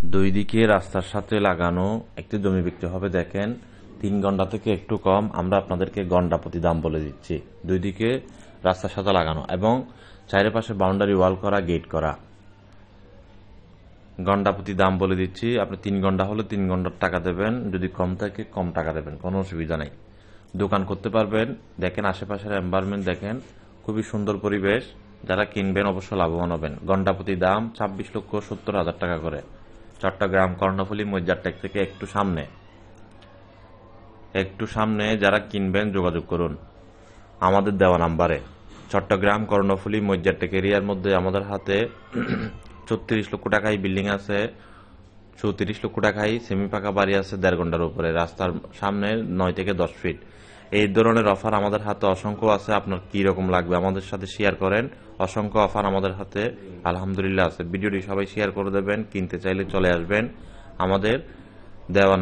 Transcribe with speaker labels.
Speaker 1: দুই দিকে রাস্তার সাথে লাগানো একটি জমি বিক্রি হবে। দেখেন 3 ঘন্টা থেকে একটু কম, আমরা আপনাদেরকে ঘন্টা প্রতি দাম বলে দিচ্ছি। দুই দিকে রাস্তার সাথে লাগানো এবং চারিপাশে বাউন্ডারি ওয়াল করা, গেট করা। ঘন্টা প্রতি দাম বলে দিচ্ছি। আপনি 3 ঘন্টা হলে 3 ঘন্টার টাকা দেবেন, যদি কম থাকে কম টাকা দেবেন, কোনো অসুবিধা নেই। দোকান করতে পারবেন। দেখেন আশেপাশের এনভায়রনমেন্ট দেখেন, খুবই সুন্দর পরিবেশ। যারা কিনবেন অবশ্যই লাভবান হবেন। ঘন্টা প্রতি দাম 26,70,000 টাকা করে। চট্টগ্রাম কর্ণফুলী মজ্জারটেক থেকে একটু সামনে যারা কিনবেন যোগাযোগ করুন আমাদের দেওয়া নাম্বারে। চট্টগ্রাম কর্ণফুলী মজ্জারটেক এরিয়ার মধ্যে আমাদের হাতে 34 লক্ষ টাকায় বিল্ডিং আছে, 34 লক্ষ টাকায় সেমি পাকা বাড়ি আছে 1.5 ঘন্টার উপরে, রাস্তার সামনে 9 থেকে 10 ফিট। এই ধরনের অফার আমাদের হাতে অসংখ্য আছে। আপনার কি রকম লাগবে আমাদের সাথে শেয়ার করেন। অসংখ্য অফার আমাদের হাতে আলহামদুলিল্লাহ আছে। ভিডিওটি সবাই শেয়ার করে দেবেন। কিনতে চাইলে চলে আসবেন আমাদের দেওয়া